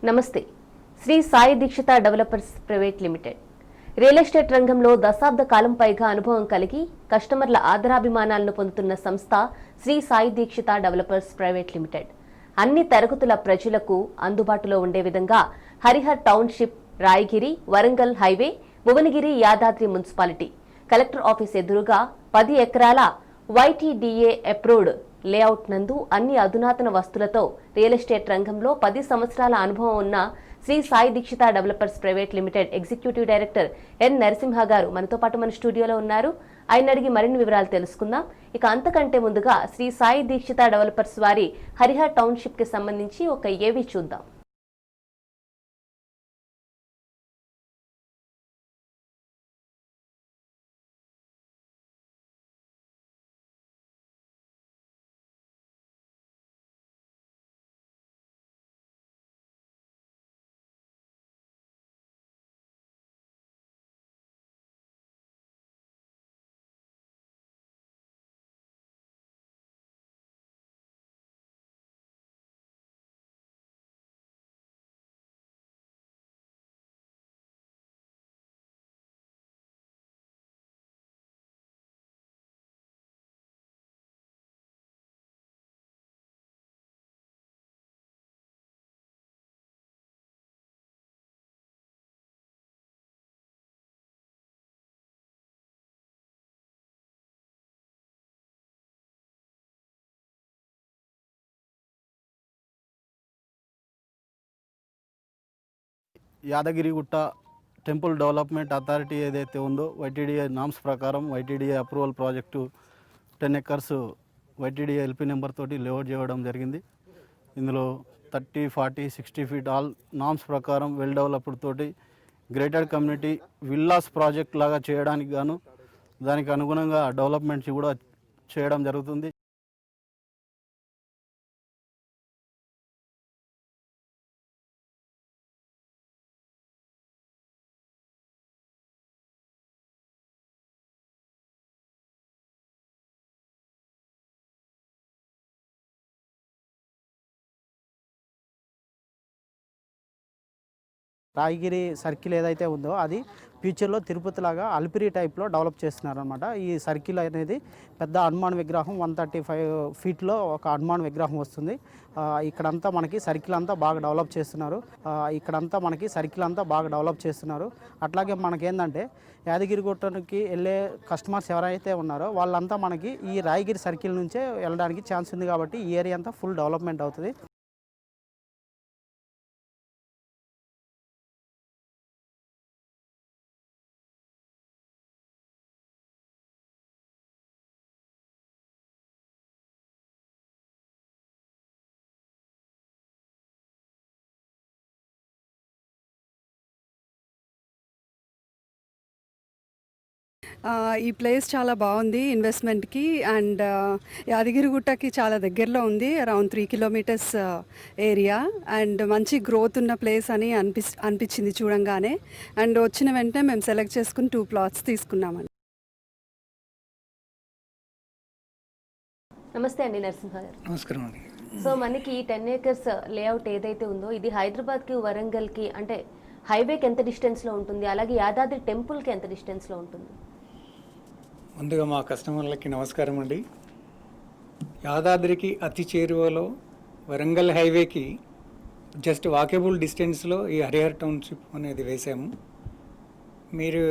నమస్తే. Shri Sai Dikshita developers private limited real estate రంగంలో దశాబ్ద కాలం పైగా అనుభవం కలిగి కస్టమర్ల ఆదరాభిమానాలను పొందుతున్న సంస్థ Shri Sai Dikshita developers private limited. అన్ని తరగతుల ప్రజలకు అందుబాటులో ఉండే విధంగా Harihar township, Rayagiri, Warangal highway, Bhuvanagiri, Yadadri municipality collector office ఎదురుగా 10 ఎకరాల YTDA అప్రూవ్డ్ లేఅవుట్ నందు అన్ని అధునాతన వస్తువులతో రియల్ ఎస్టేట్ రంగంలో 10 సంవత్సరాల అనుభవం ఉన్న Shri Sai Dikshita developers private limited executive director N Narasimha garu మనతో పాటు మన స్టూడియోలో ఉన్నారు. ఆయన అడిగి మరిన్ని వివరాలు తెలుసుకుందాం. ఇక అంతకంటే ముందుగా శ్రీ సాయి దీక్షిత డెవలపర్స్ వారి హరిహర్ టౌన్షిప్ కి సంబంధించి ఒక ఏవి చూద్దాం. యాదగిరిగుట్ట టెంపుల్ డెవలప్మెంట్ అథారిటీ ఏదైతే ఉందో YTDA నామ్స్ ప్రకారం YTDA approval project 10 acres YTDA LP number తోటి లేఅవుట్ చేయడం జరిగింది. ఇందులో 30, 40, 60 ఫీట్ ఆల్ నామ్స్ ప్రకారం వెల్ డెవలప్డ్ తోటి గ్రేటెడ్ కమ్యూనిటీ విల్లాస్ ప్రాజెక్ట్ లాగా చేయడానికి గాను దానికి అనుగుణంగా డెవలప్మెంట్స్ కూడా చేయడం జరుగుతుంది. రాయగిరి సర్కిల్ ఏదైతే ఉందో అది ఫ్యూచర్లో తిరుపతి లాగా అల్పిరి టైప్లో డెవలప్ చేస్తున్నారనమాట. ఈ సర్కిల్ అనేది పెద్ద హనుమాన్ విగ్రహం 135 ఫీట్లో ఒక హనుమాన్ విగ్రహం వస్తుంది. ఇక్కడంతా మనకి సర్కిల్ అంతా బాగా డెవలప్ చేస్తున్నారు. అట్లాగే మనకేంటంటే యాదగిరిగుట్టకి వెళ్ళే కస్టమర్స్ ఎవరైతే ఉన్నారో వాళ్ళంతా మనకి ఈ రాయగిరి సర్కిల్ నుంచే వెళ్ళడానికి ఛాన్స్ ఉంది. కాబట్టి ఈ ఏరియా అంతా ఫుల్ డెవలప్మెంట్ అవుతుంది. ఈ ప్లేస్ చాలా బాగుంది ఇన్వెస్ట్మెంట్కి. అండ్ యాదగిరిగుట్టకి చాలా దగ్గరలో ఉంది, అరౌండ్ 3 కిలోమీటర్స్ ఏరియా. అండ్ మంచి గ్రోత్ ఉన్న ప్లేస్ అని అనిపించింది చూడంగానే. అండ్ వచ్చిన వెంటనే మేము సెలెక్ట్ చేసుకుని 2 ప్లాట్స్ తీసుకున్నామండి. నమస్తే అండి నరసింహ గారు. నమస్కారం అండి. సో మనకి 10 ఏకర్స్ లేఅవుట్ ఏదైతే ఉందో ఇది హైదరాబాద్కి, వరంగల్కి అంటే హైవేకి ఎంత డిస్టెన్స్లో ఉంటుంది, అలాగే యాదాద్రి టెంపుల్కి ఎంత డిస్టెన్స్లో ఉంటుంది? ముందుగా మా కస్టమర్లకి నమస్కారం అండి. యాదాద్రికి అతి చేరువలో వరంగల్ హైవేకి జస్ట్ వాకేబుల్ డిస్టెన్స్లో ఈ హరిహర్ టౌన్షిప్ అనేది వేసాము. మీరు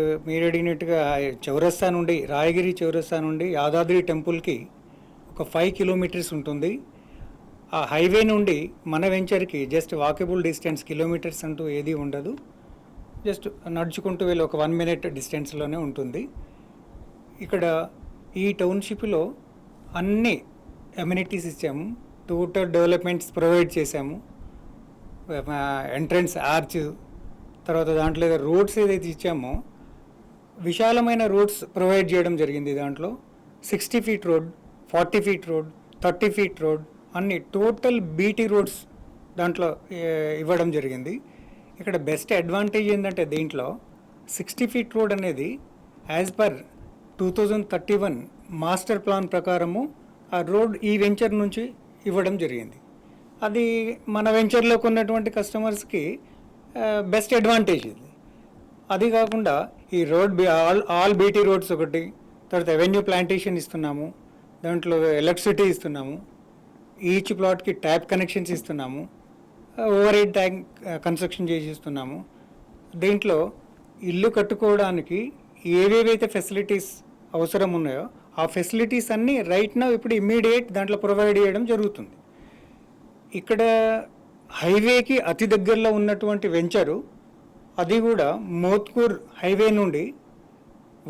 అడిగినట్టుగా చౌరస్తా నుండి, రాయగిరి చౌరస్తా నుండి యాదాద్రి టెంపుల్కి ఒక 5 కిలోమీటర్స్ ఉంటుంది. ఆ హైవే నుండి మన వెంచర్కి జస్ట్ వాకేబుల్ డిస్టెన్స్, కిలోమీటర్స్ అంటూ ఏది ఉండదు. జస్ట్ నడుచుకుంటూ వెళ్ళి ఒక 1 మినిట్ డిస్టెన్స్లోనే ఉంటుంది. ఇక్కడ ఈ టౌన్షిప్లో అన్ని అమ్యూనిటీస్ ఇచ్చాము, టోటల్ డెవలప్మెంట్స్ ప్రొవైడ్ చేశాము. ఎంట్రన్స్ ఆర్చ్, తర్వాత దాంట్లో రోడ్స్ ఏదైతే ఇచ్చామో విశాలమైన రోడ్స్ ప్రొవైడ్ చేయడం జరిగింది. దాంట్లో 60 feet road, 40 feet road, 30 feet road అన్ని టోటల్ BT రోడ్స్ దాంట్లో ఇవ్వడం జరిగింది. ఇక్కడ బెస్ట్ అడ్వాంటేజ్ ఏంటంటే దీంట్లో 60 ఫీట్ రోడ్ అనేది యాజ్ పర్ 2031 మాస్టర్ ప్లాన్ ప్రకారము ఆ రోడ్ ఈ వెంచర్ నుంచి ఇవ్వడం జరిగింది. అది మన వెంచర్లోకి ఉన్నటువంటి కస్టమర్స్కి బెస్ట్ అడ్వాంటేజ్ ఇది. అది కాకుండా ఈ ఆల్ బీటీ రోడ్స్ ఒకటి, తర్వాత అవెన్యూ ప్లాంటేషన్ ఇస్తున్నాము, దాంట్లో ఎలక్ట్రిసిటీ ఇస్తున్నాము, ఈచ్ ప్లాట్కి ట్యాప్ కనెక్షన్స్ ఇస్తున్నాము, ఓవర్ హెడ్ ట్యాంక్ కన్స్ట్రక్షన్ చేసి ఇస్తున్నాము. దీంట్లో ఇల్లు కట్టుకోవడానికి ఏవేవైతే ఫెసిలిటీస్ అవసరం ఉన్నాయో ఆ ఫెసిలిటీస్ అన్నీ రైట్ నౌ ఇప్పుడు ఇమ్మీడియట్ దాంట్లో ప్రొవైడ్ చేయడం జరుగుతుంది. ఇక్కడ హైవేకి అతి దగ్గరలో ఉన్నటువంటి వెంచరు, అది కూడా మోత్కూర్ హైవే నుండి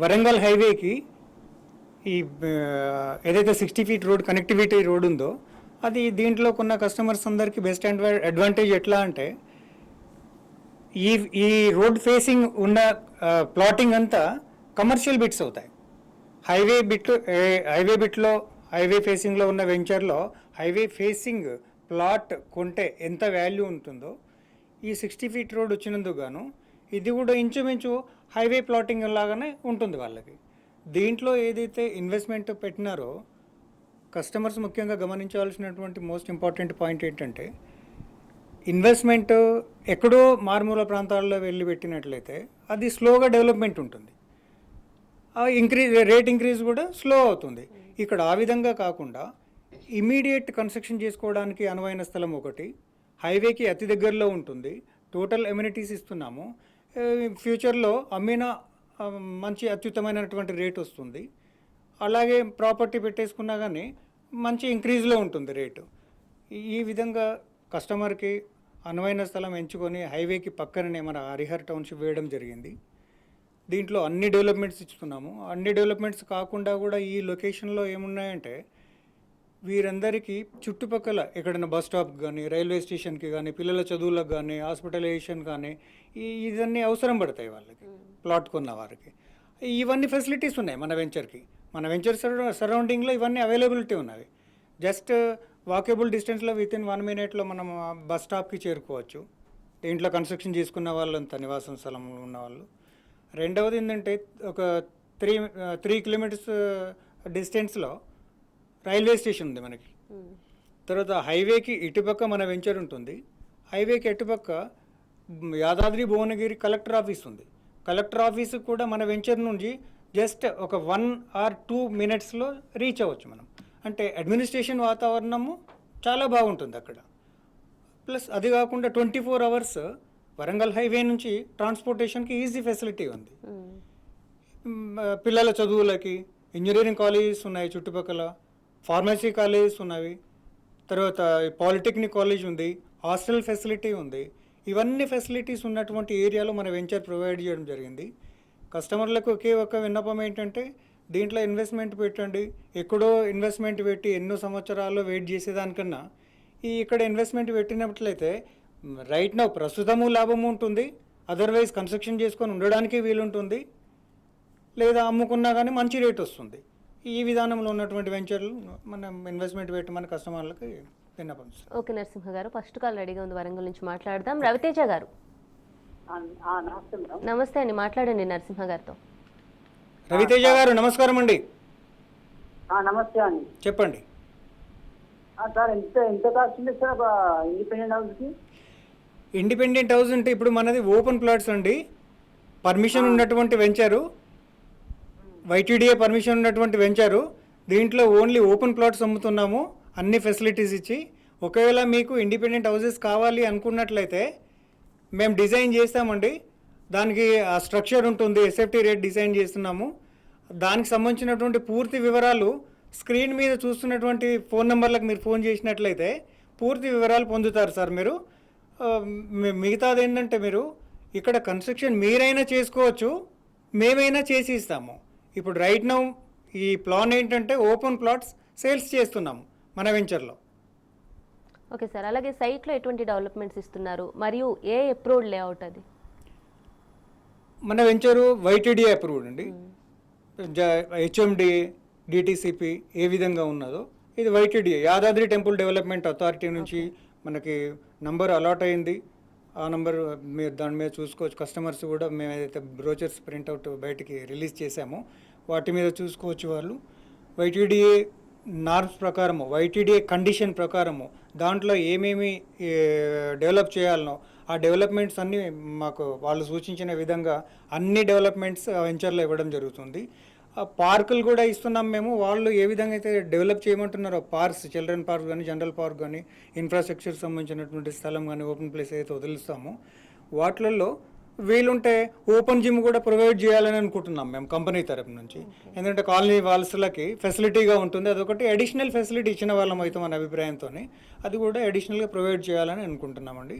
వరంగల్ హైవేకి ఈ ఏదైతే 60 ఫీట్ రోడ్ కనెక్టివిటీ రోడ్ ఉందో అది దీంట్లో కొన్న కస్టమర్స్ అందరికీ బెస్ట్ అడ్వాంటేజ్ ఎట్లా అంటే ఈ రోడ్ ఫేసింగ్ ఉన్న ప్లాటింగ్ అంతా కమర్షియల్ బిట్స్ అవుతాయి. హైవే బిట్లో హైవే ఫేసింగ్లో ఉన్న వెంచర్లో హైవే ఫేసింగ్ ప్లాట్ కొంటే ఎంత వాల్యూ ఉంటుందో ఈ 60 ఫీట్ రోడ్ వచ్చినందుకు గాను ఇది కూడా ఇంచుమించు హైవే ప్లాటింగ్ లాగానే ఉంటుంది వాళ్ళకి. దీంట్లో ఏదైతే ఇన్వెస్ట్మెంట్ పెట్టినారో కస్టమర్స్ ముఖ్యంగా గమనించాల్సినటువంటి మోస్ట్ ఇంపార్టెంట్ పాయింట్ ఏంటంటే ఇన్వెస్ట్మెంట్ ఎక్కడో మారుమూల ప్రాంతాల్లో వెళ్ళి పెట్టినట్లయితే అది స్లోగా డెవలప్మెంట్ ఉంటుంది, రేట్ ఇంక్రీజ్ కూడా స్లో అవుతుంది. ఇక్కడ ఆ విధంగా కాకుండా ఇమీడియట్ కన్స్ట్రక్షన్ చేసుకోవడానికి అనువైన స్థలం ఒకటి, హైవేకి అతి దగ్గరలో ఉంటుంది, టోటల్ ఎమ్యూనిటీస్ ఇస్తున్నాము, ఫ్యూచర్లో అమ్మిన మంచి అత్యుత్తమైనటువంటి రేట్ వస్తుంది. అలాగే ప్రాపర్టీ పెట్టేసుకున్నా కానీ మంచి ఇంక్రీజ్లో ఉంటుంది రేటు. ఈ విధంగా కస్టమర్కి అనువైన స్థలం ఎంచుకొని హైవేకి పక్కననే మన హరిహర్ టౌన్షిప్ వేయడం జరిగింది. దీంట్లో అన్ని డెవలప్మెంట్స్ ఇస్తున్నాము. అన్ని డెవలప్మెంట్స్ కాకుండా కూడా ఈ లొకేషన్లో ఏమున్నాయంటే వీరందరికీ చుట్టుపక్కల ఎక్కడైనా బస్ స్టాప్కి కానీ రైల్వే స్టేషన్కి కానీ పిల్లల చదువులకు కానీ హాస్పిటలైజేషన్ కానీ ఇవన్నీ అవసరం పడతాయి వాళ్ళకి, ప్లాట్ కొన్న వారికి. ఇవన్నీ ఫెసిలిటీస్ ఉన్నాయి మన వెంచర్కి. మన వెంచర్ సరౌండింగ్లో ఇవన్నీ అవైలబిలిటీ ఉన్నవి. జస్ట్ వాకేబుల్ డిస్టెన్స్లో వితిన్ 1 మినిట్లో మనం బస్ స్టాప్కి చేరుకోవచ్చు. దీంట్లో కన్స్ట్రక్షన్ చేసుకున్న వాళ్ళంతా నివాసం స్థలంలో ఉన్న వాళ్ళు. రెండవది ఏంటంటే ఒక 3 కిలోమీటర్స్ డిస్టెన్స్లో రైల్వే స్టేషన్ ఉంది మనకి. తర్వాత హైవేకి ఇటుపక్క మన వెంచర్ ఉంటుంది, హైవేకి అటుపక్క యాదాద్రి భువనగిరి కలెక్టర్ ఆఫీస్ ఉంది. కలెక్టర్ ఆఫీస్కి కూడా మన వెంచర్ నుంచి జస్ట్ ఒక 1 or 2 మినిట్స్లో రీచ్ అవ్వచ్చు మనం. అంటే అడ్మినిస్ట్రేషన్ వాతావరణము చాలా బాగుంటుంది అక్కడ. ప్లస్ అది కాకుండా 24 hours వరంగల్ హైవే నుంచి ట్రాన్స్పోర్టేషన్కి ఈజీ ఫెసిలిటీ ఉంది. పిల్లల చదువులకి ఇంజనీరింగ్ కాలేజెస్ ఉన్నాయి చుట్టుపక్కల, ఫార్మసీ కాలేజెస్ ఉన్నవి, తర్వాత పాలిటెక్నిక్ కాలేజ్ ఉంది, హాస్టల్ ఫెసిలిటీ ఉంది. ఇవన్నీ ఫెసిలిటీస్ ఉన్నటువంటి ఏరియాలో మన వెంచర్ ప్రొవైడ్ చేయడం జరిగింది. కస్టమర్లకు ఒకే ఒక విన్నపం ఏంటంటే దీంట్లో ఇన్వెస్ట్మెంట్ పెట్టండి, ఎక్కడో ఇన్వెస్ట్మెంట్ పెట్టి ఎన్నో సంవత్సరాలు వెయిట్ చేసేదానికన్నా ఇక్కడ ఇన్వెస్ట్మెంట్ పెట్టినట్లయితే రైట్ నౌ ప్రస్తుతము లాభము ఉంటుంది, అదర్వైజ్ కన్స్ట్రక్షన్ చేసుకొని ఉండడానికి వీలుంటుంది, లేదా అమ్ముకున్నా కానీ మంచి రేట్ వస్తుంది. ఈ విధానంలో ఉన్నటువంటి వెంచర్లు మనం ఇన్వెస్ట్మెంట్ పెట్టి మన కస్టమర్లకి విన్నపం. ఓకే నరసింహ గారు, ఫస్ట్ కాల్ రెడీగా ఉంది, వరంగల్ నుంచి మాట్లాడదాం. రవితేజ గారు నమస్తే అండి, మాట్లాడండి నరసింహ గారితో. రవితేజ గారు నమస్కారం అండి. నమస్తే అండి, చెప్పండి. సార్ ఎంత కాస్ట్ ఉంది సార్ ఒక ఇండిపెండెంట్ హౌస్కి? ఇండిపెండెంట్ హౌస్ అంటే ఇప్పుడు మనది ఓపెన్ ప్లాట్స్ అండి, పర్మిషన్ ఉన్నటువంటి వెంచరు, వైటీడీఏ పర్మిషన్ ఉన్నటువంటి వెంచరు. దీంట్లో ఓన్లీ ఓపెన్ ప్లాట్స్ అమ్ముతున్నాము అన్ని ఫెసిలిటీస్ ఇచ్చి. ఒకవేళ మీకు ఇండిపెండెంట్ హౌసెస్ కావాలి అనుకున్నట్లయితే మేము డిజైన్ చేస్తామండి. దానికి ఆ స్ట్రక్చర్ ఉంటుంది, ఎస్ఎఫ్టీ రేట్ డిజైన్ చేస్తున్నాము. దానికి సంబంధించినటువంటి పూర్తి వివరాలు స్క్రీన్ మీద చూస్తున్నటువంటి ఫోన్ నెంబర్లకు మీరు ఫోన్ చేసినట్లయితే పూర్తి వివరాలు పొందుతారు సార్ మీరు. మిగతాది ఏంటంటే మీరు ఇక్కడ కన్స్ట్రక్షన్ మీరైనా చేసుకోవచ్చు, మేమైనా చేసి ఇస్తాము. ఇప్పుడు రైట్ నౌ ఈ ప్లాన్ ఏంటంటే ఓపెన్ ప్లాట్స్ సేల్స్ చేస్తున్నాము మన వెంచర్లో. ఓకే సార్, అలాగే సైట్లో ఎటువంటి డెవలప్మెంట్స్ ఇస్తున్నారు మరియు ఏ అప్రూవ్డ్ లేఅవుట్ అది? మన వెంచరు వైటీడీఏ అప్రూవ్డ్ అండి. హెచ్ఎండి డిటిసిపి ఏ విధంగా ఉన్నదో ఇది YTDA Yadadri temple development authority నుంచి మనకి నంబర్ అలాట్ అయింది. ఆ నంబర్ మీరు దాని మీద చూసుకోవచ్చు. కస్టమర్స్ కూడా మేము ఏదైతే బ్రోచర్స్ ప్రింట్అవుట్ బయటికి రిలీజ్ చేసామో వాటి మీద చూసుకోవచ్చు వాళ్ళు. వైటీడీఏ నార్మ్స్ ప్రకారము వైటీడీఏ కండిషన్ ప్రకారము దాంట్లో ఏమేమి డెవలప్ చేయాలనో ఆ డెవలప్మెంట్స్ అన్నీ మాకు వాళ్ళు సూచించిన విధంగా అన్ని డెవలప్మెంట్స్ వెంచర్లో ఇవ్వడం జరుగుతుంది. పార్కులు కూడా ఇస్తున్నాం మేము. వాళ్ళు ఏ విధంగా అయితే డెవలప్ చేయమంటున్నారో పార్క్స్, చిల్డ్రన్ పార్క్ కానీ, జనరల్ పార్క్ కానీ, ఇన్ఫ్రాస్ట్రక్చర్ సంబంధించినటువంటి స్థలం కానీ, ఓపెన్ ప్లేస్ అయితే వదిలిస్తామో వాటిల్లో వీలుంటే ఓపెన్ జిమ్ కూడా ప్రొవైడ్ చేయాలని అనుకుంటున్నాం మేము కంపెనీ తరపు నుంచి. ఎందుకంటే కాలనీ వాల్స్లకి ఫెసిలిటీగా ఉంటుంది. అదొకటి అడిషనల్ ఫెసిలిటీ ఇచ్చిన వాళ్ళం అయితే మన అభిప్రాయంతో అది కూడా అడిషనల్గా ప్రొవైడ్ చేయాలని అనుకుంటున్నామండి.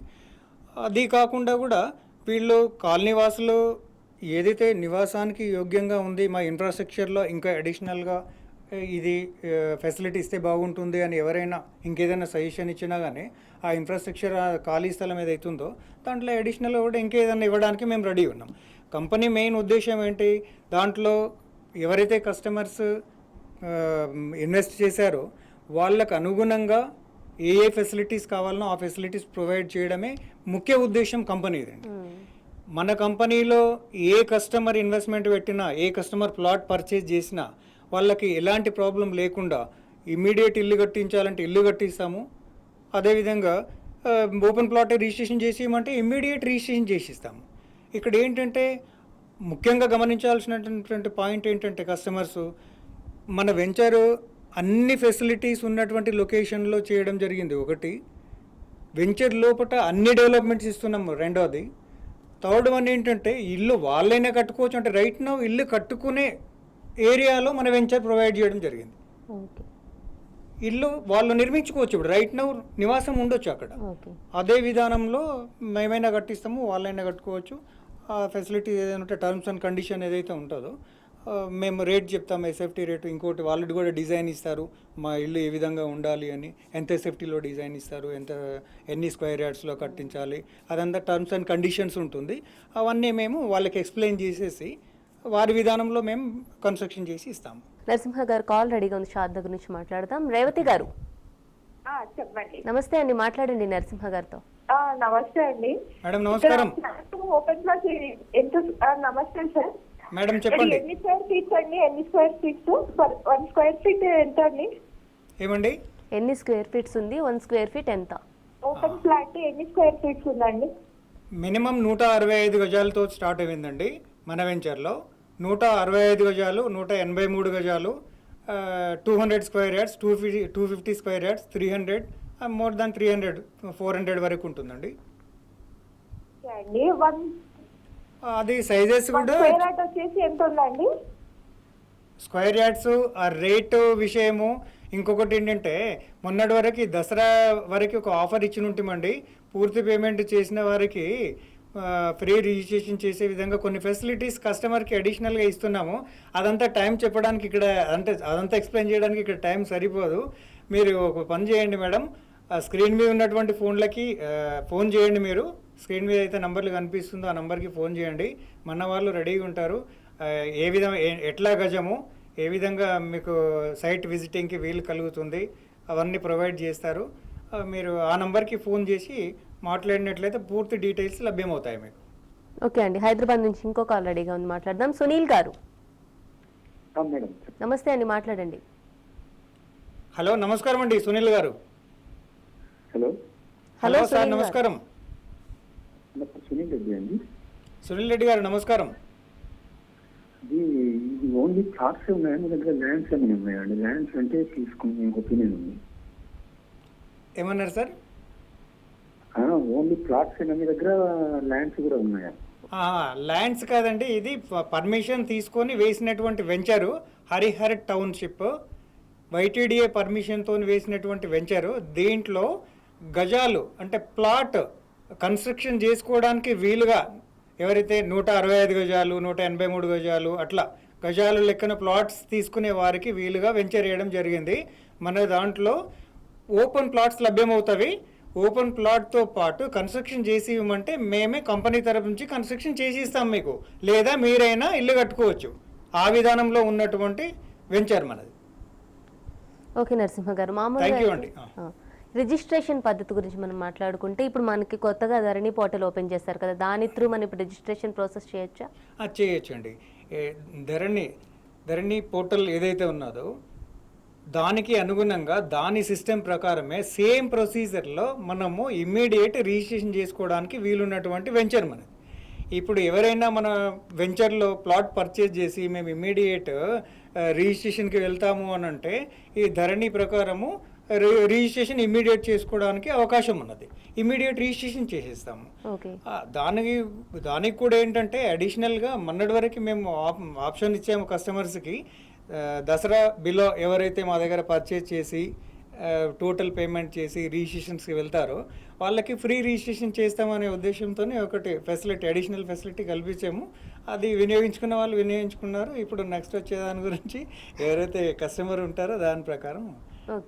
అది కాకుండా కూడా వీళ్ళు కాలనీ వాసులు ఏదైతే నివాసానికి యోగ్యంగా ఉంది, మా ఇన్ఫ్రాస్ట్రక్చర్లో ఇంకా అడిషనల్గా ఇది ఫెసిలిటీ ఇస్తే బాగుంటుంది అని ఎవరైనా ఇంకేదైనా సజెషన్ ఇచ్చినా కానీ ఆ ఇన్ఫ్రాస్ట్రక్చర్ ఖాళీ స్థలం ఏదైతుందో దాంట్లో అడిషనల్గా కూడా ఇంకేదైనా ఇవ్వడానికి మేము రెడీ ఉన్నాం. కంపెనీ మెయిన్ ఉద్దేశం ఏంటి, దాంట్లో ఎవరైతే కస్టమర్స్ ఇన్వెస్ట్ చేశారో వాళ్ళకు అనుగుణంగా ఏ ఏ ఫెసిలిటీస్ కావాలనో ఆ ఫెసిలిటీస్ ప్రొవైడ్ చేయడమే ముఖ్య ఉద్దేశం కంపెనీది. మన కంపెనీలో ఏ కస్టమర్ ఇన్వెస్ట్మెంట్ పెట్టినా, ఏ కస్టమర్ ప్లాట్ పర్చేజ్ చేసినా వాళ్ళకి ఎలాంటి ప్రాబ్లం లేకుండా ఇమ్మీడియట్ ఇల్లు కట్టించాలంటే ఇల్లు కట్టిస్తాము. అదేవిధంగా ఓపెన్ ప్లాట్ రిజిస్ట్రేషన్ చేసి ఇవ్వమంటే ఇమ్మీడియట్ రిజిస్ట్రేషన్ చేసిస్తాము. ఇక్కడ ఏంటంటే ముఖ్యంగా గమనించాల్సినటువంటి పాయింట్ ఏంటంటే కస్టమర్స్ మన వెంచరు అన్ని ఫెసిలిటీస్ ఉన్నటువంటి లొకేషన్లో చేయడం జరిగింది. ఒకటి, వెంచర్ లోపల అన్ని డెవలప్మెంట్స్ ఇస్తున్నాము. రెండోది, థర్డ్ వన్ ఏంటంటే ఇల్లు వాళ్ళైనా కట్టుకోవచ్చు. అంటే రైట్ నౌ ఇల్లు కట్టుకునే ఏరియాలో మన వెంచర్ ప్రొవైడ్ చేయడం జరిగింది. ఇల్లు వాళ్ళు నిర్మించుకోవచ్చు. ఇప్పుడు రైట్ నౌ నివాసం ఉండొచ్చు అక్కడ. అదే విధానంలో మేమైనా కట్టిస్తాము, వాళ్ళైనా కట్టుకోవచ్చు. ఆ ఫెసిలిటీ ఏదైనా టర్మ్స్ అండ్ కండిషన్ ఏదైతే ఉంటుందో మేము రేట్ చెప్తాము, ఎస్ఎఫ్టీ రేటు. ఇంకోటి వాళ్ళు కూడా డిజైన్ ఇస్తారు, మా ఇల్లు ఏ విధంగా ఉండాలి అని, ఎంత ఎస్ఎఫ్టీలో డిజైన్ ఇస్తారు, ఎన్ని స్క్వేర్ యార్డ్స్లో కట్టించాలి, అదంతా టర్మ్స్ అండ్ కండిషన్స్ ఉంటుంది. అవన్నీ మేము వాళ్ళకి ఎక్స్ప్లెయిన్ చేసేసి వారి విధానంలో మేము కన్స్ట్రక్షన్ చేసి ఇస్తాము. నరసింహ గారు కాల్ రెడీగా ఉంది, షాద్ దగ్గర నుంచి మాట్లాడదాం. రేవతి గారు చెప్పండి. నమస్తే అండి, మాట్లాడండి నరసింహ గారితో. నమస్తే అండి మేడం నమస్కారం. ఓపెన్ ప్లాస్ ఎంత? నమస్తే సార్. మేడం చెప్పండి. ఎన్ని స్క్వేర్ ఫీట్స్ అండి? ఎన్ని స్క్వేర్ ఫీట్స్? 1 స్క్వేర్ ఫీట్ ఎంత అండి? ఏమండి? ఎన్ని స్క్వేర్ ఫీట్స్ ఉంది? 1 స్క్వేర్ ఫీట్ ఎంత? ఓపెన్ ఫ్లాట్ ఎన్ని స్క్వేర్ ఫీట్స్ ఉందండి? మినిమం 165 గజాలతో స్టార్ట్ అయిందండి మన వెంచర్లో. 165 గజాలు, 183 గజాలు, 200 square yards, 250 square yards, 300, more than 300, 400 వరకు ఉంటుందండి. అండి అది సైజెస్ కూడా స్క్వేర్ యార్డ్ వచ్చేసి ఎంత ఉందండి? స్క్వేర్ యార్డ్స్ ఆ రేటు విషయము. ఇంకొకటి ఏంటంటే మొన్నటి వరకు దసరా వరకు ఒక ఆఫర్ ఇచ్చి ఉంటామండి. పూర్తి పేమెంట్ చేసిన వారికి ఫ్రీ రిజిస్ట్రేషన్ చేసే విధంగా కొన్ని ఫెసిలిటీస్ కస్టమర్కి అడిషనల్గా ఇస్తున్నాము. అదంతా టైం చెప్పడానికి ఇక్కడ, అంటే అదంతా ఎక్స్ప్లెయిన్ చేయడానికి ఇక్కడ టైం సరిపోదు. మీరు ఒక పని చేయండి మేడం, స్క్రీన్ మీద ఉన్నటువంటి ఫోన్లకి ఫోన్ చేయండి. మీరు స్క్రీన్ మీద అయితే నంబర్లు కనిపిస్తుందో ఆ నంబర్కి ఫోన్ చేయండి. మన వాళ్ళు రెడీగా ఉంటారు. ఏ విధంగా ఎట్లా గజము, ఏ విధంగా మీకు సైట్ విజిటింగ్కి వీలు కలుగుతుంది అవన్నీ ప్రొవైడ్ చేస్తారు. మీరు ఆ నంబర్కి ఫోన్ చేసి మాట్లాడినట్లయితే పూర్తి డీటెయిల్స్ లభ్యమవుతాయి మీకు. ఓకే అండి, హైదరాబాద్ నుంచి ఇంకో కాల్ రెడీగా ఉంది, మాట్లాడదాం. సునీల్ గారు మేడం. నమస్తే అండి, మాట్లాడండి. హలో నమస్కారం అండి సునీల్ గారు. హలో హలో సార్ సునీల్ నమస్కారం. సునీల్ రెడ్డి అండి. సునీల్ రెడ్డి గారు నమస్కారం. ఇది ఓన్లీ ప్లాట్స్ ఉన్నాయండి, మీ దగ్గర ల్యాండ్స్ అన్ని ఉన్నాయండి? ల్యాండ్స్ అంటే తీసుకునే ఒపీనియన్ ఉంది. ఏమన్నారు సార్? ఓన్లీ ప్లాట్స్ మీ దగ్గర ల్యాండ్స్ కూడా ఉన్నాయా? ల్యాండ్స్ కాదండి, ఇది పర్మిషన్ తీసుకొని వేసినటువంటి వెంచరు. హరిహర్ టౌన్షిప్ వైటీడీఏ పర్మిషన్తో వేసినటువంటి వెంచరు. దీంట్లో గజాలు అంటే ప్లాట్ కన్స్ట్రక్షన్ చేసుకోవడానికి వీలుగా ఎవరైతే 165 గజాలు, 183 గజాలు అట్లా గజాలు లెక్కన ప్లాట్స్ తీసుకునే వారికి వీలుగా వెంచర్ వేయడం జరిగింది. మన దాంట్లో ఓపెన్ ప్లాట్స్ లభ్యమవుతాయి. ఓపెన్ ప్లాట్తో పాటు కన్స్ట్రక్షన్ చేసి ఇవ్వమంటే మేమే కంపెనీ తరపు నుంచి కన్స్ట్రక్షన్ చేసి ఇస్తాం మీకు, లేదా మీరైనా ఇల్లు కట్టుకోవచ్చు. ఆ విధానంలో ఉన్నటువంటి వెంచర్ మనది. ఓకే నరసింహ గారు, థ్యాంక్ యూ అండి. రిజిస్ట్రేషన్ పద్ధతి గురించి మనం మాట్లాడుకుంటే, ఇప్పుడు మనకి కొత్తగా ధరణి పోర్టల్ ఓపెన్ చేస్తారు కదా, దాని త్రూ మనం ఇప్పుడు రిజిస్ట్రేషన్ ప్రాసెస్ చేయొచ్చా? చేయొచ్చండి. ధరణి పోర్టల్ ఏదైతే ఉన్నదో దానికి అనుగుణంగా దాని సిస్టమ్ ప్రకారమే సేమ్ ప్రొసీజర్లో మనము ఇమ్మీడియట్ రిజిస్ట్రేషన్ చేసుకోవడానికి వీలున్నటువంటి వెంచర్ మనది. ఇప్పుడు ఎవరైనా మన వెంచర్లో ప్లాట్ పర్చేజ్ చేసి మేము ఇమ్మీడియట్ రిజిస్ట్రేషన్కి వెళ్తాము అని అంటే ఈ ధరణి ప్రకారము రిజిస్ట్రేషన్ ఇమ్మీడియట్ చేసుకోవడానికి అవకాశం ఉన్నది. ఇమ్మీడియట్ రిజిస్ట్రేషన్ చేసేస్తాము. దానికి కూడా ఏంటంటే అడిషనల్గా మొన్నటి వరకు మేము ఆప్షన్ ఇచ్చాము కస్టమర్స్కి. దసరా బిలో ఎవరైతే మా దగ్గర పర్చేజ్ చేసి టోటల్ పేమెంట్ చేసి రిజిస్ట్రేషన్స్కి వెళ్తారో వాళ్ళకి ఫ్రీ రిజిస్ట్రేషన్ చేస్తామనే ఉద్దేశంతో ఒకటి ఫెసిలిటీ, అడిషనల్ ఫెసిలిటీ కల్పించాము. అది వినియోగించుకున్న వాళ్ళు వినియోగించుకున్నారు. ఇప్పుడు నెక్స్ట్ వచ్చే దాని గురించి ఎవరైతే కస్టమర్ ఉంటారో దాని ప్రకారం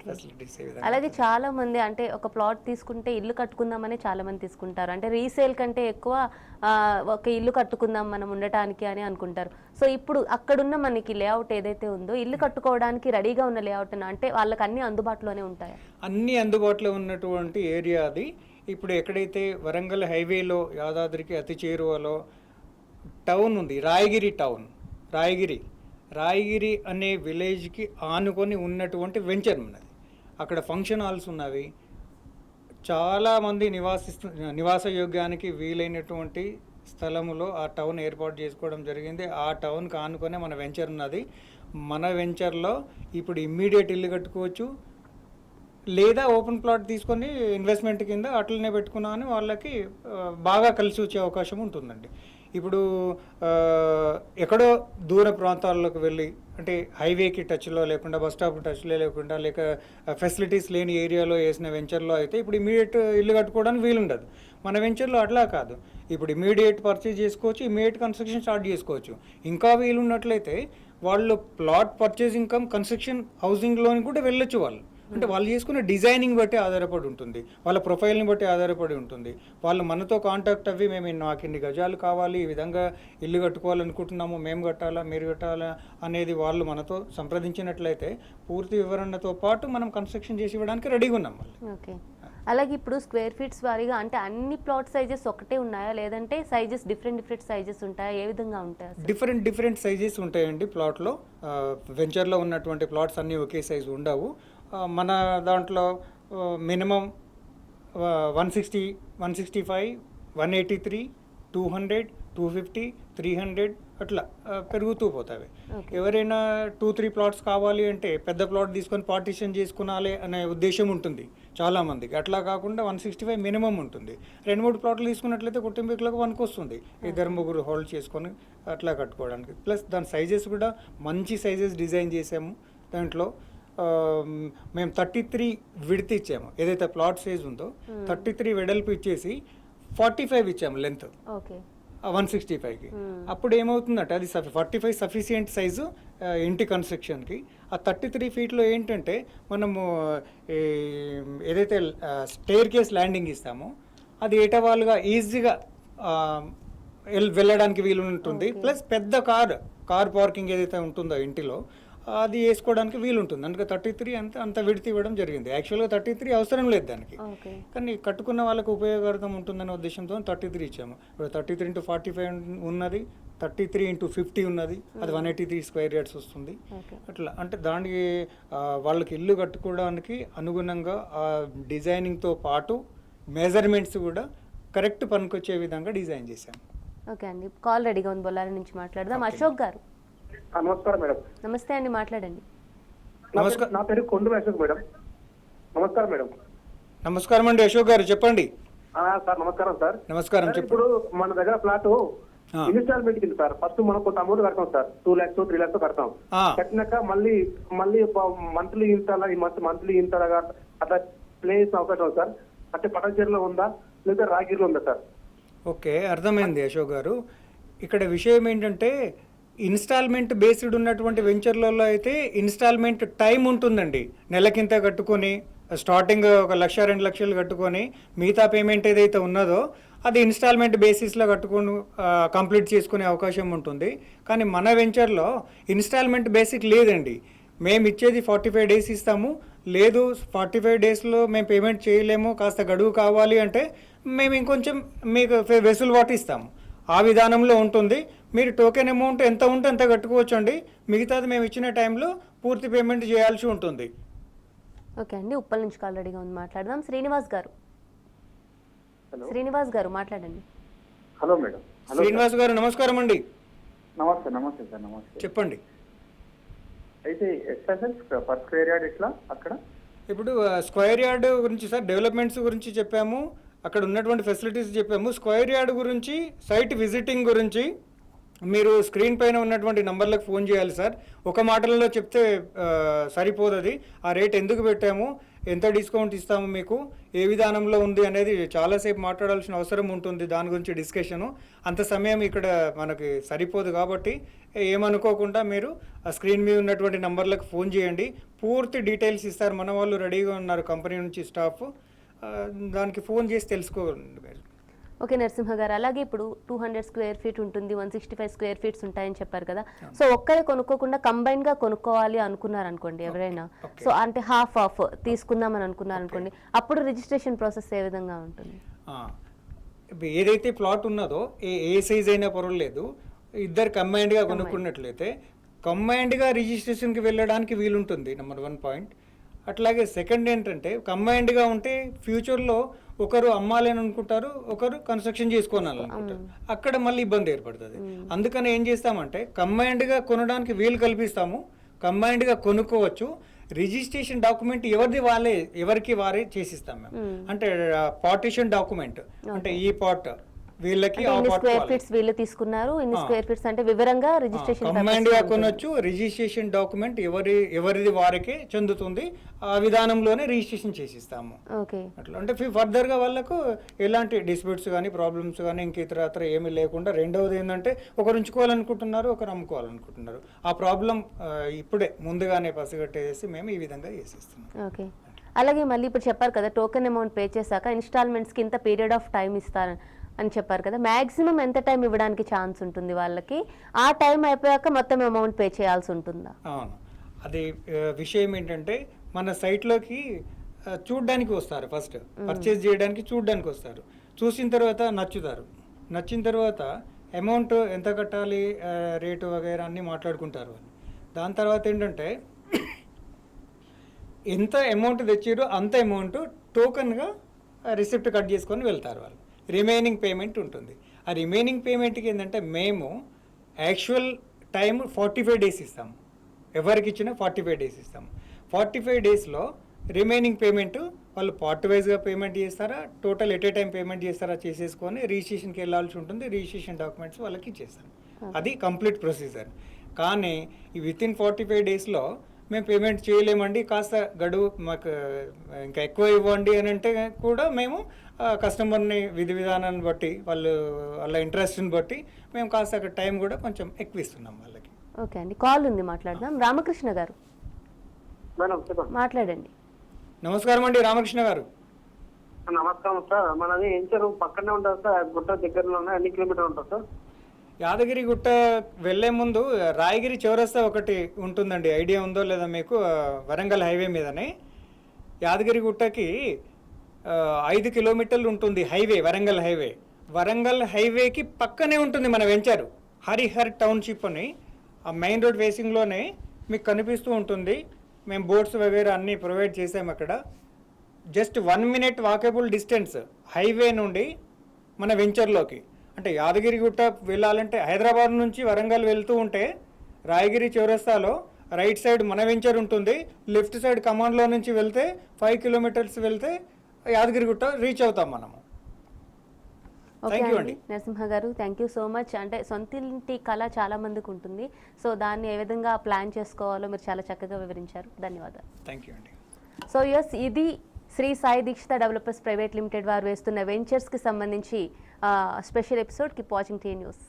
ఫెసిలిటీస్. అలాగే చాలా మంది అంటే ఒక ప్లాట్ తీసుకుంటే ఇల్లు కట్టుకుందామని చాలా మంది తీసుకుంటారు. అంటే రీసేల్ కంటే ఎక్కువ ఒక ఇల్లు కట్టుకుందాం మనం ఉండటానికి అని అనుకుంటారు. సో ఇప్పుడు అక్కడున్న మనకి లేఅవుట్ ఏదైతే ఉందో ఇల్లు కట్టుకోవడానికి రెడీగా ఉన్న లేఅవుట్ అంటే వాళ్ళకి అన్ని అందుబాటులోనే ఉంటాయి. అన్ని అందుబాటులో ఉన్నటువంటి ఏరియా అది. ఇప్పుడు ఎక్కడైతే వరంగల్ హైవేలో యాదాద్రికి అతి చేరువలో టౌన్ ఉంది, రాయగిరి టౌన్, రాయగిరి అనే విలేజ్కి ఆనుకొని ఉన్నటువంటి వెంచర్ ఉన్నది. అక్కడ ఫంక్షన్ హాల్స్ ఉన్నవి, చాలామంది నివాస యోగ్యానికి వీలైనటువంటి స్థలములో ఆ టౌన్ ఏర్పాటు చేసుకోవడం జరిగింది. ఆ టౌన్కి ఆనుకొనే మన వెంచర్ ఉన్నది. మన వెంచర్లో ఇప్పుడు ఇమ్మీడియట్ ఇల్లు కట్టుకోవచ్చు, లేదా ఓపెన్ ప్లాట్ తీసుకొని ఇన్వెస్ట్మెంట్ కింద అట్లనే పెట్టుకున్నామని వాళ్ళకి బాగా కలిసి వచ్చే అవకాశం ఉంటుందండి. ఇప్పుడు ఎక్కడో దూర ప్రాంతాల్లోకి వెళ్ళి అంటే హైవేకి టచ్లో లేకుండా, బస్ స్టాప్ టచ్లో లేకుండా, లేక ఫెసిలిటీస్ లేని ఏరియాలో వేసిన వెంచర్లో అయితే ఇప్పుడు ఇమీడియట్ ఇల్లు కట్టుకోవడానికి వీలుండదు. మన వెంచర్లో అట్లా కాదు. ఇప్పుడు ఇమీడియట్ పర్చేజ్ చేసుకోవచ్చు, ఇమీడియట్ కన్స్ట్రక్షన్ స్టార్ట్ చేసుకోవచ్చు. ఇంకా వీలున్నట్లయితే వాళ్ళు plot purchasing come construction housing loan కూడా వెళ్ళొచ్చు. అంటే వాళ్ళు చేసుకునే డిజైనింగ్ బట్టి ఆధారపడి ఉంటుంది, వాళ్ళ ప్రొఫైల్ని బట్టి ఆధారపడి ఉంటుంది. వాళ్ళు మనతో కాంటాక్ట్ అవ్వి మేము నాకు ఇన్ని గజాలు కావాలి, ఈ విధంగా ఇల్లు కట్టుకోవాలనుకుంటున్నాము, మేము కట్టాలా మీరు కట్టాలా అనేది వాళ్ళు మనతో సంప్రదించినట్లయితే పూర్తి వివరణతో పాటు మనం కన్స్ట్రక్షన్ చేసి ఇవ్వడానికి రెడీగా ఉన్నాం. ఓకే. అలాగే ఇప్పుడు స్క్వేర్ ఫీట్స్ వారీగా అంటే అన్ని ప్లాట్ సైజెస్ ఒకటే ఉన్నాయా, లేదంటే సైజెస్ డిఫరెంట్ సైజెస్ ఉంటాయా, ఏ విధంగా ఉంటాయా? డిఫరెంట్ సైజెస్ ఉంటాయండి ప్లాట్లో. వెంచర్లో ఉన్నటువంటి ప్లాట్స్ అన్నీ ఒకే సైజు ఉండవు. మన దాంట్లో మినిమం 160, 165, 183, 200, 250, 300 అట్లా పెరుగుతూ పోతాయి. ఎవరైనా 2-3 ప్లాట్స్ కావాలి అంటే పెద్ద ప్లాట్ తీసుకొని పార్టీషన్ చేసుకునాలి అనే ఉద్దేశం ఉంటుంది చాలామందికి. అట్లా కాకుండా 165 మినిమం ఉంటుంది. 2-3 ప్లాట్లు తీసుకున్నట్లయితే కుటుంబీకులకు వరకు వస్తుంది, 2-3 హోల్డ్ చేసుకొని అట్లా కట్టుకోవడానికి. ప్లస్ దాని సైజెస్ కూడా మంచి సైజెస్ డిజైన్ చేసాము. దాంట్లో మేము 33 విడ్త్ ఇచ్చాము. ఏదైతే ప్లాట్ సైజ్ ఉందో 33 వెడల్పు ఇచ్చేసి 45 ఇచ్చాము లెంత్ 165కి. అప్పుడు ఏమవుతుందంటే అది 45 సఫిషియంట్ సైజు ఇంటి కన్స్ట్రక్షన్కి. ఆ 33 ఫీట్లో ఏంటంటే మనము ఏదైతే స్టేర్ కేస్ ల్యాండింగ్ ఇస్తామో అది ఏటవాలుగా ఈజీగా వెళ్ళడానికి వీలు ఉంటుంది. ప్లస్ పెద్ద కార్ పార్కింగ్ ఏదైతే ఉంటుందో ఇంటిలో అది వేసుకోవడానికి వీలుంటుంది. అందుకే 33 అంత విడత ఇవ్వడం జరిగింది. యాక్చువల్గా 33 అవసరం లేదు దానికి, కానీ కట్టుకున్న వాళ్ళకు ఉపయోగార్థం ఉంటుందనే ఉద్దేశంతో 33 ఇచ్చాము. ఇప్పుడు 33x45 ఉన్నది, 33x50 ఉన్నది, అది 183 స్క్వేర్ యార్డ్స్ వస్తుంది. అట్లా అంటే దానికి వాళ్ళకి ఇల్లు కట్టుకోవడానికి అనుగుణంగా ఆ డిజైనింగ్తో పాటు మెజర్మెంట్స్ కూడా కరెక్ట్ పనికొచ్చే విధంగా డిజైన్ చేశాము. ఓకే అండి, కాల్ రెడీగా ఉంది, బొల్లారి నుంచి మాట్లాడదాం. అశోక్ గారు నమస్కారం మేడం. నమస్తే అండి, మాట్లాడండి. నా పేరు కొండు అశోక్ మేడం. నమస్కారం మేడం. నమస్కారం అండి అశోక్ గారు, చెప్పండి. సార్ నమస్కారం సార్. నమస్కారం. ఇప్పుడు మన దగ్గర ప్లాట్ ఇన్స్టాల్మెంట్ కింద సార్, ఫస్ట్ మనం కొంత అమౌంట్ కడతాం సార్, 2 lakhs 3 lakhs కడతాం. కట్టినాక మళ్ళీ మంత్లీ ఇంత అట్లా ప్లేస్ అవకాశం సార్. అంటే పటంచేరులో ఉందా లేదా రాగిరిలో ఉందా సార్? ఓకే, అర్థమైంది అశోక్ గారు. ఇక్కడ విషయం ఏంటంటే ఇన్స్టాల్మెంట్ బేస్డ్ ఉన్నటువంటి వెంచర్లలో అయితే ఇన్స్టాల్మెంట్ టైం ఉంటుందండి. నెలకింత కట్టుకొని స్టార్టింగ్ 1 లక్ష 2 లక్షలు కట్టుకొని మిగతా పేమెంట్ ఏదైతే ఉన్నదో అది ఇన్స్టాల్మెంట్ బేసిస్లో కట్టుకొని కంప్లీట్ చేసుకునే అవకాశం ఉంటుంది. కానీ మన వెంచర్లో ఇన్స్టాల్మెంట్ బేసిక్ లేదండి. మేము ఇచ్చేది 45 days ఇస్తాము. లేదు 45 daysలో మేము పేమెంట్ చేయలేము, కాస్త గడువు కావాలి అంటే మేము ఇంకొంచెం మీకు వెసులుబాటు ఇస్తాము. ఆ విధానంలో ఉంటుంది. మీరు టోకెన్ అమౌంట్ ఎంత ఉంటే అంత కట్టుకోవచ్చు అండి. మిగతాది మేము ఇచ్చిన టైంలో పూర్తి పేమెంట్ చేయాల్సి ఉంటుంది. ఓకే అండి, ఉప్పల్ నుంచి కాల్ రెడీగా ఉంది, మాట్లాడదాం. శ్రీనివాస్ గారు మాట్లాడండి. Hello madam. శ్రీనివాస్ గారు నమస్కారం అండి. నమస్తే సార్. నమస్తే. చెప్పండి. అయితే ఎట్లా సార్ పర్ స్క్వేర్ యార్డ్ ఎట్లా అక్కడ? ఇప్పుడు స్క్వేర్ యార్డ్ గురించి సార్ డెవలప్మెంట్స్ గురించి చెప్పాము, అక్కడ ఉన్నటువంటి ఫెసిలిటీస్ చెప్పాము. స్క్వేర్ యార్డ్ గురించి, సైట్ విజిటింగ్ గురించి మీరు స్క్రీన్ పైన ఉన్నటువంటి నంబర్లకు ఫోన్ చేయాలి సార్. ఒక మాటలలో చెప్తే సరిపోదు. అది ఆ రేట్ ఎందుకు పెట్టాము, ఎంత డిస్కౌంట్ ఇస్తాము మీకు, ఏ విధానంలో ఉంది అనేది చాలాసేపు మాట్లాడాల్సిన అవసరం ఉంటుంది. దాని గురించి డిస్కషను అంత సమయం ఇక్కడ మనకి సరిపోదు. కాబట్టి ఏమనుకోకుండా మీరు ఆ స్క్రీన్ మీద ఉన్నటువంటి నంబర్లకు ఫోన్ చేయండి. పూర్తి డీటెయిల్స్ ఇస్తారు. మన వాళ్ళు రెడీగా ఉన్నారు, కంపెనీ నుంచి స్టాఫ్. దానికి ఫోన్ చేసి తెలుసుకోండి మీరు. ఓకే నరసింహ గారు, అలాగే ఇప్పుడు 200 స్క్వేర్ ఫీట్ ఉంటుంది, 165 స్క్వేర్ ఫీట్స్ ఉంటాయని చెప్పారు కదా. సో ఒక్కరే కొనుక్కోకుండా కంబైన్ గా కొనుక్కోవాలి అనుకున్నారు అనుకోండి ఎవరైనా, సో అంటే హాఫ్ ఆఫ్ తీసుకుందామని అనుకున్నారు అనుకోండి, అప్పుడు రిజిస్ట్రేషన్ ప్రాసెస్ ఏ విధంగా ఉంటుంది? ఏదైతే ప్లాట్ ఉన్నదో ఏ సైజ్ అయినా పర్వాలేదు, ఇద్దరు కంబైన్డ్గా కొనుక్కున్నట్లయితే కంబైన్డ్గా రిజిస్ట్రేషన్కి వెళ్ళడానికి వీలుంటుంది. Number 1 point. అట్లాగే సెకండ్ ఏంటంటే కంబైన్డ్గా ఉంటే ఫ్యూచర్లో ఒకరు అమ్మాలని అనుకుంటారు, ఒకరు కన్స్ట్రక్షన్ చేసుకోవాలనుకుంటారు, అక్కడ మళ్ళీ ఇబ్బంది ఏర్పడుతుంది. అందుకని ఏం చేస్తామంటే కంబైన్డ్గా కొనడానికి వీలు కల్పిస్తాము, కంబైన్డ్గా కొనుక్కోవచ్చు. రిజిస్ట్రేషన్ డాక్యుమెంట్ ఎవరికి వారే చేసిస్తాం మేము. అంటే పార్టిషన్ డాక్యుమెంట్, అంటే ఈ పార్ట్ వీళ్ళకి, స్క్వేర్ ఫీట్స్ వీళ్ళు తీసుకున్నారు, ఇన్ని స్క్వేర్ ఫీట్స్ అంటే వివరంగా రిజిస్ట్రేషన్ కంబైన్డ్ గా కొనొచ్చు. రిజిస్ట్రేషన్ డాక్యుమెంట్ ఎవరిది వారికే చెందుతుంది. ఆ విధానంలోనే రిజిస్ట్రేషన్ చేసిస్తాము. అట్లా అంటే ఫర్దర్ గా వాళ్ళకు ఎలాంటి డిస్ప్యూట్స్ కానీ ప్రాబ్లమ్స్ కానీ ఇంక ఇతర ఏమీ లేకుండా. రెండవది ఏంటంటే ఒకరు ఉంచుకోవాలనుకుంటున్నారు, ఒకరు అమ్ముకోవాలనుకుంటున్నారు. ఆ ప్రాబ్లం ఇప్పుడే ముందుగానే పసిగట్టేసి మేము ఈ విధంగా చేసిస్తున్నాం. ఓకే. అలాగే మళ్ళీ ఇప్పుడు చెప్పారు కదా, టోకెన్ అమౌంట్ పే చేశాక ఇన్స్టాల్మెంట్స్ కి ఇంత పీరియడ్ ఆఫ్ టైం ఇస్తారు అని చెప్పారు కదా. మ్యాక్సిమం ఎంత టైం ఇవ్వడానికి ఛాన్స్ ఉంటుంది వాళ్ళకి? ఆ టైం అయిపోయాక మొత్తం అమౌంట్ పే చేయాల్సి ఉంటుందా? అవును, అది విషయం ఏంటంటే మన సైట్లోకి చూడడానికి వస్తారు. ఫస్ట్ పర్చేజ్ చేయడానికి చూడడానికి వస్తారు. చూసిన తర్వాత నచ్చిన తర్వాత అమౌంట్ ఎంత కట్టాలి, రేటు వగైరా అన్నీ మాట్లాడుకుంటారు వాళ్ళు. దాని తర్వాత ఏంటంటే ఎంత అమౌంట్ తెచ్చారో అంత అమౌంట్ టోకన్గా రిసిప్ట్ కట్ చేసుకొని వెళ్తారు వాళ్ళు. రిమైనింగ్ పేమెంట్ ఉంటుంది. ఆ రిమైనింగ్ పేమెంట్కి ఏంటంటే మేము యాక్చువల్ టైం 45 డేస్ ఇస్తాము. ఎవరికి ఇచ్చినా 45 డేస్ ఇస్తాము. 45 డేస్లో రిమైనింగ్ పేమెంట్ వాళ్ళు పార్ట్ వైజ్గా పేమెంట్ చేస్తారా, total at a time payment చేస్తారా చేసేసుకొని రిజిస్ట్రేషన్కి వెళ్ళాల్సి ఉంటుంది. రిజిస్ట్రేషన్ డాక్యుమెంట్స్ వాళ్ళకి ఇచ్చేస్తాం. అది కంప్లీట్ ప్రొసీజర్. కానీ ఈ వితిన్ 45 డేస్లో మేము పేమెంట్ చేయలేమండి, కాస్త గడువు మాకు ఇంకా ఎక్కువ ఇవ్వండి అని అంటే కూడా మేము కస్టమర్ని విధి విధానాన్ని బట్టి వాళ్ళ ఇంట్రెస్ట్ని బట్టి మేము కాస్త అక్కడ టైం కూడా కొంచెం ఎక్కువ ఇస్తున్నాం వాళ్ళకి. ఓకే అండి, కాల్ ఉంది, మాట్లాడదాం. రామకృష్ణ గారు మాట్లాడండి. నమస్కారం అండి రామకృష్ణ గారు. నమస్కారం సార్. మనది ఎంచరు పక్కనే ఉంటుంది సార్, గుట్ట దగ్గరలోనే, ఎన్ని కిలోమీటర్ ఉంటుంది సార్? యాదగిరి గుట్ట వెళ్లే ముందు రాయగిరి చౌరస్తా ఒకటి ఉంటుందండి, ఐడియా ఉందో లేదా మీకు? వరంగల్ హైవే మీదనే యాదగిరి గుట్టకి 5 కిలోమీటర్లు ఉంటుంది హైవే, వరంగల్ హైవేకి పక్కనే ఉంటుంది మన వెంచరు హరిహర్ టౌన్షిప్ అని. ఆ మెయిన్ రోడ్ ఫేసింగ్లోనే మీకు కనిపిస్తూ ఉంటుంది. మేము బోట్స్ వగైరా అన్నీ ప్రొవైడ్ చేసాము అక్కడ. Just 1 minute walkable distance highway నుండి మన వెంచర్లోకి. అంటే యాదగిరిగుట్ట వెళ్ళాలంటే హైదరాబాద్ నుంచి వరంగల్ వెళ్తూ ఉంటే రాయగిరి చౌరస్తాలో రైట్ సైడ్ మన వెంచర్ ఉంటుంది, లెఫ్ట్ సైడ్ కమాండ్లో నుంచి వెళ్తే 5 కిలోమీటర్స్ వెళ్తే యాదగిరిగుట్ట రీచ్ అవుతాం మనము. అండి నరసింహ గారు, థ్యాంక్ యూ సో మచ్. అంటే సొంత ఇంటి కళ చాలా మందికి ఉంటుంది, సో దాన్ని ఏ విధంగా ప్లాన్ చేసుకోవాలో మీరు చాలా చక్కగా వివరించారు. ధన్యవాదాలు. థ్యాంక్ యూ అండి. సో ఎస్, ఇది Shri Sai Dikshita developers private limited వారు వేస్తున్న వెంచర్స్కి సంబంధించి special episode. Keep watching T news.